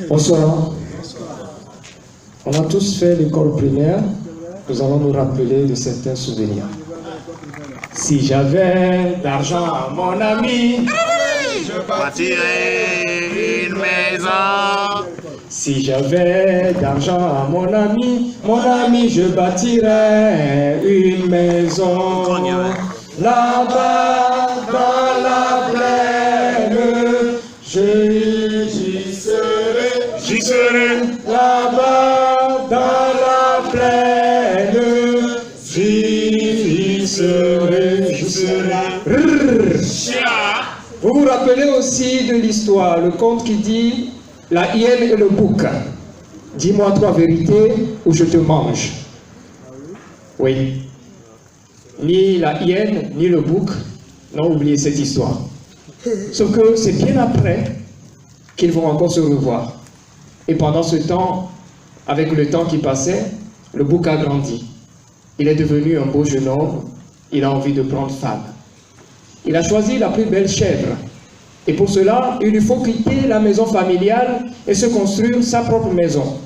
Bonsoir. On a tous fait l'école primaire. Nous allons nous rappeler de certains souvenirs. Si j'avais d'argent, mon ami, je bâtirais une maison. Si j'avais d'argent, mon ami, je bâtirais une maison. Là-bas, dans la plaine, j'y serai. Là-bas, dans la plaine, j'y serai. Vous vous rappelez aussi de l'histoire, le conte qui dit la hyène et le bouc. Dis-moi 3 vérités ou je te mange. Oui. Ni la hyène, ni le bouc n'ont oublié cette histoire. Sauf que c'est bien après qu'ils vont encore se revoir. Et pendant ce temps, avec le temps qui passait, le bouc a grandi. Il est devenu un beau jeune homme. Il a envie de prendre femme. Il a choisi la plus belle chèvre. Et pour cela, il lui faut quitter la maison familiale et se construire sa propre maison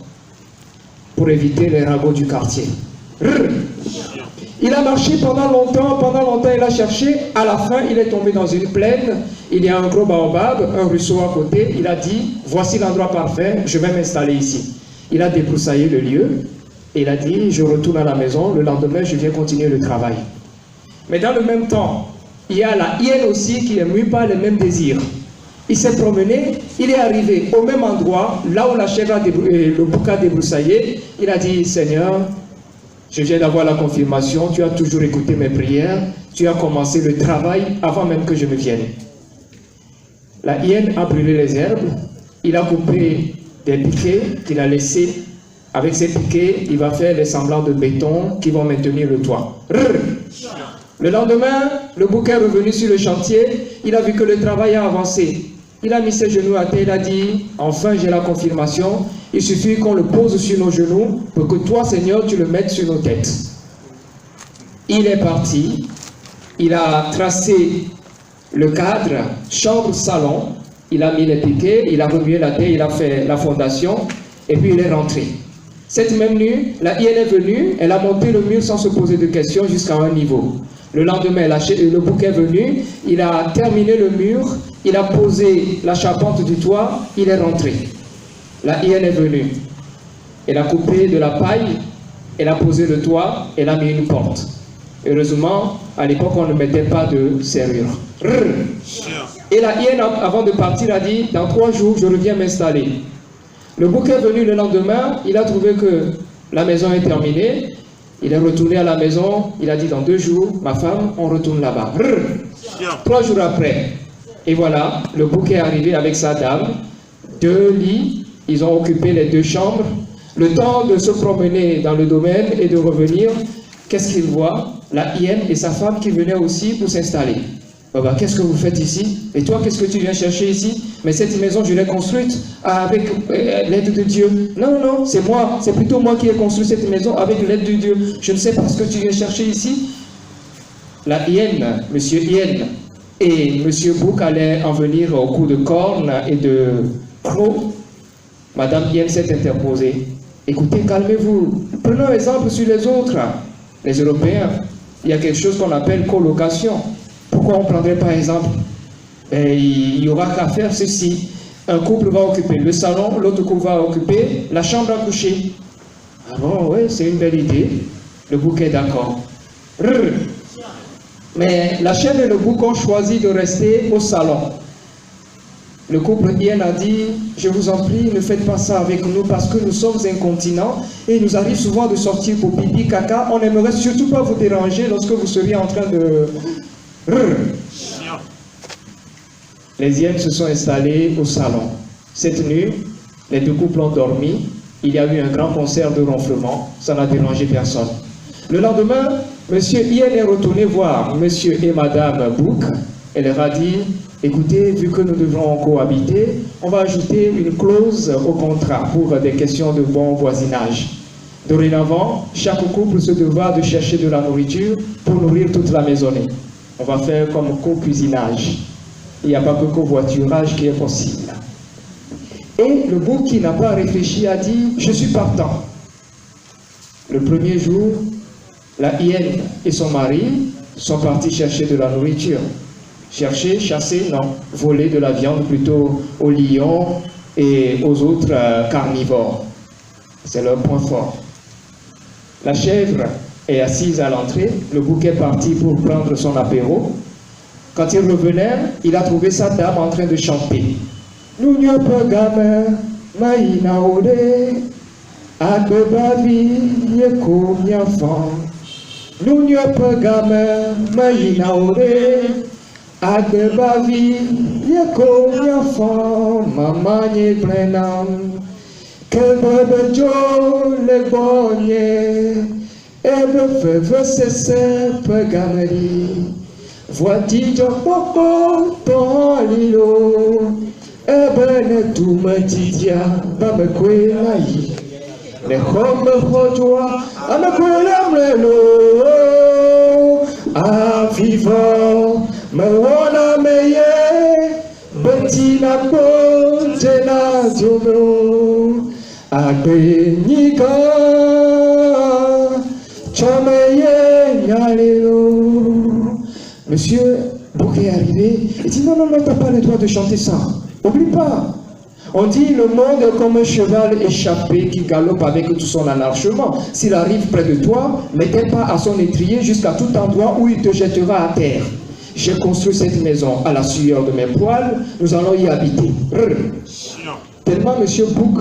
pour éviter les ragots du quartier. Il a marché pendant longtemps, il a cherché. À la fin, il est tombé dans une plaine. Il y a un gros baobab, un ruisseau à côté. Il a dit, voici l'endroit parfait, je vais m'installer ici. Il a débroussaillé le lieu et il a dit, je retourne à la maison. Le lendemain, je viens continuer le travail. Mais dans le même temps, il y a la hyène aussi qui ne mue pas les mêmes désirs. Il s'est promené, il est arrivé au même endroit, là où la chèvre et le bouc a débroussaillé. Il a dit, Seigneur, je viens d'avoir la confirmation, tu as toujours écouté mes prières, tu as commencé le travail avant même que je ne vienne. La hyène a brûlé les herbes, il a coupé des piquets qu'il a laissés. Avec ces piquets, il va faire les semblants de béton qui vont maintenir le toit. Le lendemain, le bouc est revenu sur le chantier, il a vu que le travail a avancé. Il a mis ses genoux à terre, il a dit, enfin j'ai la confirmation, il suffit qu'on le pose sur nos genoux pour que toi, Seigneur, tu le mettes sur nos têtes. Il est parti, il a tracé le cadre, chambre, salon, il a mis les piquets, il a remué la terre, il a fait la fondation, et puis il est rentré. Cette même nuit, la hyène est venue, elle a monté le mur sans se poser de questions jusqu'à un niveau. Le lendemain, le bouc est venu, il a terminé le mur, il a posé la charpente du toit, il est rentré. La hyène est venue. Elle a coupé de la paille, elle a posé le toit, elle a mis une porte. Heureusement, à l'époque, on ne mettait pas de serrure. Et la hyène, avant de partir, a dit, dans 3 jours, je reviens m'installer. Le bouc est venu le lendemain, il a trouvé que la maison est terminée. Il est retourné à la maison, il a dit dans 2 jours, ma femme, on retourne là-bas. 3 jours après, et voilà, le bouc est arrivé avec sa dame, 2 lits, ils ont occupé les 2 chambres. Le temps de se promener dans le domaine et de revenir, qu'est-ce qu'il voit? La hyène et sa femme qui venaient aussi pour s'installer. Baba, qu'est-ce que vous faites ici? Et toi, qu'est-ce que tu viens chercher ici? Mais cette maison, je l'ai construite avec l'aide de Dieu. Non, non, c'est moi. C'est plutôt moi qui ai construit cette maison avec l'aide de Dieu. Je ne sais pas ce que tu viens chercher ici. La hyène, monsieur hyène et monsieur bouc allaient en venir au coup de corne et de croc. Madame hyène s'est interposée. Écoutez, calmez-vous. Prenons exemple sur les autres. Les Européens, il y a quelque chose qu'on appelle colocation. Pourquoi on ne prendrait pas exemple? Il n'y aura qu'à faire ceci. Un couple va occuper le salon, l'autre couple va occuper la chambre à coucher. Ah bon, oui, c'est une belle idée. Le bouc est d'accord. Mais la chèvre et le bouc ont choisi de rester au salon. Le couple hyène a dit, je vous en prie, ne faites pas ça avec nous parce que nous sommes incontinents et il nous arrive souvent de sortir pour pipi, caca. On n'aimerait surtout pas vous déranger lorsque vous seriez en train de... Les hyènes se sont installés au salon. Cette nuit, les 2 couples ont dormi. Il y a eu un grand concert de ronflement. Ça n'a dérangé personne. Le lendemain, monsieur hyène est retourné voir monsieur et madame bouc. Elle leur a dit, écoutez, vu que nous devrons cohabiter, on va ajouter une clause au contrat pour des questions de bon voisinage. Dorénavant, chaque couple se devra de chercher de la nourriture pour nourrir toute la maisonnée. On va faire comme co-cuisinage. Il n'y a pas que covoiturage qui est possible. Et le bouc qui n'a pas réfléchi a dit, je suis partant. Le premier jour, la hyène et son mari sont partis chercher de la nourriture. Chercher, chasser, non. Voler de la viande plutôt aux lions et aux autres carnivores. C'est leur point fort. La chèvre est assise à l'entrée. Le bouc est parti pour prendre son apéro. Quand il revenait, il a trouvé sa dame en train de chanter. Nous n'y pas gamin, maïna ode, agbebavi, yeko miafan. Nous n'y pas gamin, maïna ode, agbebavi, yeko miafan, maman y prenam. Que bebe jo le bonye, et le feu cesse peu gameri. Voici jo popo ton lilo. Ebene tu matidia bame kwelai ne homme hojoa ame kwelem lelo a vivant me wona meye betina pontena diono a benika chomeye nyalelo. Monsieur Bouc est arrivé et dit non, t'as pas le droit de chanter ça. Oublie pas. On dit le monde est comme un cheval échappé qui galope avec tout son enarchement. S'il arrive près de toi, ne t'aide pas à son étrier jusqu'à tout endroit où il te jettera à terre. J'ai construit cette maison à la sueur de mes poils, nous allons y habiter. Tellement M. Bouc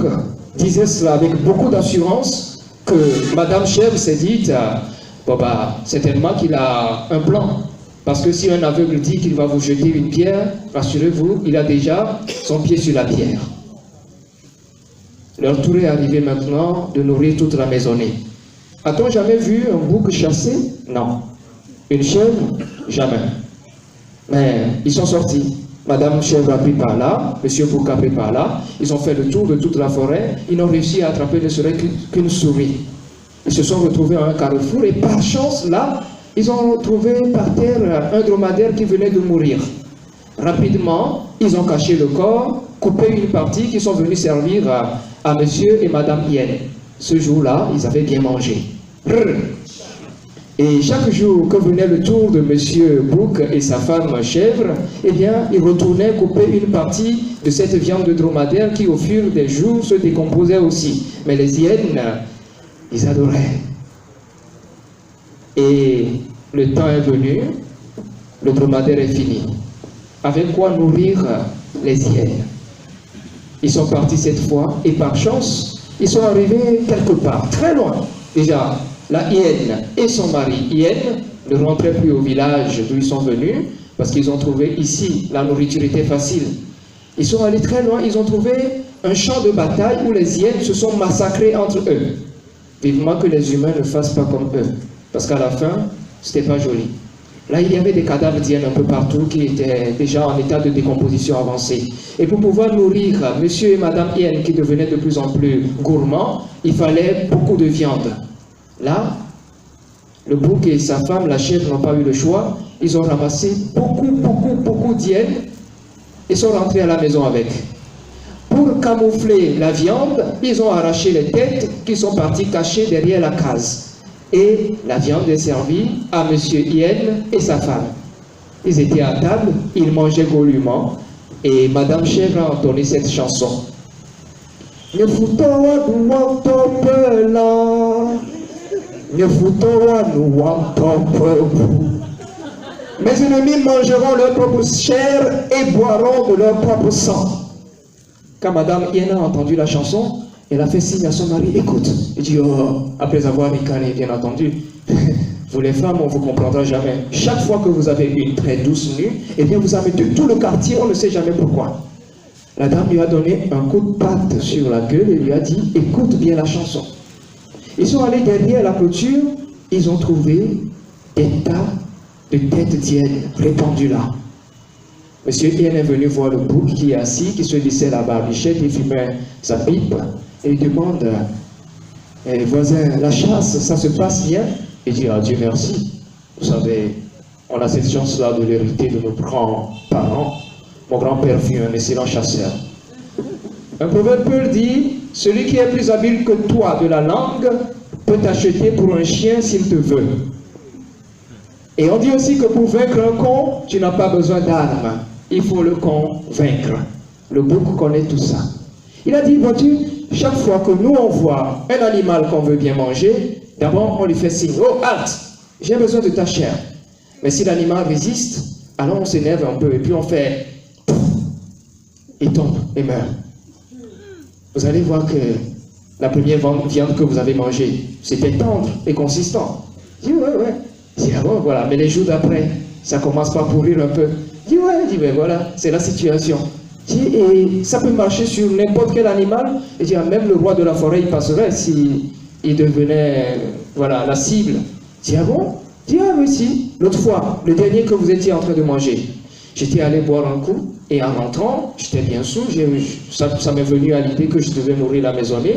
disait cela avec beaucoup d'assurance que Madame Chèvre s'est dit, bon bah, certainement qu'il a un plan. Parce que si un aveugle dit qu'il va vous jeter une pierre, rassurez-vous, il a déjà son pied sur la pierre. Leur tour est arrivé maintenant de nourrir toute la maisonnée. A-t-on jamais vu un bouc chassé? Non. Une chèvre? Jamais. Mais ils sont sortis. Madame Chèvre a pris par là, Monsieur Bouc a pris par là. Ils ont fait le tour de toute la forêt. Ils n'ont réussi à attraper ne serait qu'une souris. Ils se sont retrouvés à un carrefour et par chance, là, ils ont trouvé par terre un dromadaire qui venait de mourir. Rapidement, ils ont caché le corps, coupé une partie qui sont venus servir à monsieur et madame Hyène. Ce jour-là, ils avaient bien mangé. Et chaque jour que venait le tour de monsieur Bouc et sa femme Chèvre, eh bien, ils retournaient couper une partie de cette viande de dromadaire qui, au fur des jours, se décomposait aussi. Mais les hyènes, ils adoraient. Et le temps est venu, le dromadaire est fini. Avec quoi nourrir les hyènes? Ils sont partis cette fois et par chance, ils sont arrivés quelque part, très loin. Déjà, la hyène et son mari hyène ne rentraient plus au village d'où ils sont venus parce qu'ils ont trouvé ici, la nourriture était facile. Ils sont allés très loin, ils ont trouvé un champ de bataille où les hyènes se sont massacrés entre eux. Vivement que les humains ne fassent pas comme eux. Parce qu'à la fin, c'était pas joli. Là, il y avait des cadavres d'hyènes un peu partout qui étaient déjà en état de décomposition avancée. Et pour pouvoir nourrir monsieur et madame hyène qui devenaient de plus en plus gourmands, il fallait beaucoup de viande. Là, le bouc et sa femme, la chèvre, n'ont pas eu le choix. Ils ont ramassé beaucoup d'hyènes et sont rentrés à la maison avec. Pour camoufler la viande, ils ont arraché les têtes qui sont parties cachées derrière la case. Et la viande est servie à monsieur Hyène et sa femme. Ils étaient à table, ils mangeaient goulûment, et madame Chèvre a entonné cette chanson. Ne foutons-nous mes ennemis mangeront leur propre chair et boiront de leur propre sang. Quand madame Hyène a entendu la chanson, elle a fait signe à son mari, écoute. Il dit, oh, après avoir ricané, bien entendu, vous les femmes, on ne vous comprendra jamais. Chaque fois que vous avez une très douce nuit, eh bien vous avez de tout le quartier, on ne sait jamais pourquoi. La dame lui a donné un coup de patte sur la gueule et lui a dit, écoute bien la chanson. Ils sont allés derrière la clôture, ils ont trouvé des tas de têtes d'hyène répandues là. Monsieur Hyène est venu voir le bouc qui est assis, qui se lissait la barbichette et fumait sa pipe. Et il demande, voisin, la chasse, ça se passe bien? Il dit, ah Dieu merci. Vous savez, on a cette chance-là de l'hériter de nos grands-parents. Mon grand-père fut un excellent chasseur. Un proverbe peut dire, celui qui est plus habile que toi de la langue peut t'acheter pour un chien s'il te veut. Et on dit aussi que pour vaincre un con, tu n'as pas besoin d'armes. Il faut le convaincre. Le bouc connaît tout ça. Il a dit, vois-tu, chaque fois que nous on voit un animal qu'on veut bien manger, d'abord on lui fait signe, oh halte, j'ai besoin de ta chair. Mais si l'animal résiste, alors on s'énerve un peu et puis on fait, il tombe et meurt. Vous allez voir que la première viande que vous avez mangée, c'était tendre et consistant. Je dis, ouais. Je dis, ah bon, voilà. Mais les jours d'après, ça commence par pourrir un peu. Je dis, ouais, voilà, c'est la situation. Je dis, et ça peut marcher sur n'importe quel animal. Et je dis, ah, même le roi de la forêt, il passerait s'il devenait, voilà, la cible. Je dis, ah bon? Je dis, ah oui, si. L'autre fois, le dernier que vous étiez en train de manger, j'étais allé boire un coup. Et en rentrant, j'étais bien sous, ça m'est venu à l'idée que je devais nourrir la maisonnée.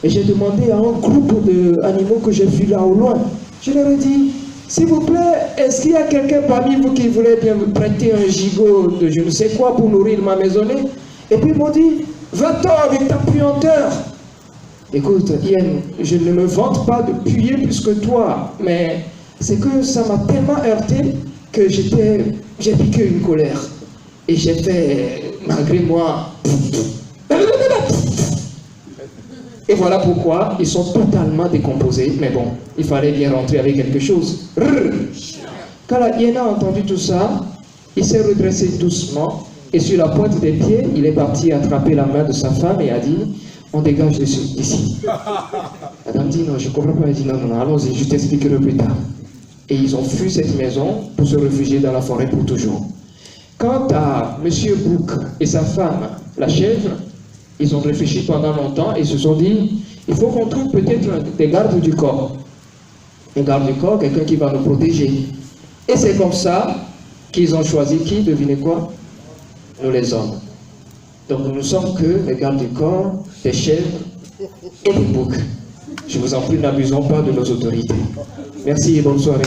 Et j'ai demandé à un groupe d'animaux que j'ai vu là au loin. Je leur ai dit, s'il vous plaît, est-ce qu'il y a quelqu'un parmi vous qui voulait bien me prêter un gigot de je ne sais quoi pour nourrir ma maisonnée? Et puis ils m'ont dit, va-t'en avec ta puanteur. Écoute, Ian, je ne me vante pas de puer plus que toi, mais c'est que ça m'a tellement heurté que j'ai piqué une colère. Et j'ai fait, malgré moi, et voilà pourquoi ils sont totalement décomposés. Mais bon, il fallait bien rentrer avec quelque chose. Quand la hyène a entendu tout ça, il s'est redressé doucement et sur la pointe des pieds, il est parti attraper la main de sa femme et a dit, on dégage d'ici. La dame dit, non, je ne comprends pas. Elle dit, non, allons-y, je t'expliquerai plus tard. Et ils ont fui cette maison pour se réfugier dans la forêt pour toujours. Quant à M. Bouc et sa femme, la chèvre, ils ont réfléchi pendant longtemps et se sont dit, il faut qu'on trouve peut-être des gardes du corps. Un garde du corps, quelqu'un qui va nous protéger. Et c'est comme ça qu'ils ont choisi qui, devinez quoi? Nous les hommes. Donc nous ne sommes que les gardes du corps, des chèvres et des boucs. Je vous en prie, n'abusons pas de nos autorités. Merci et bonne soirée.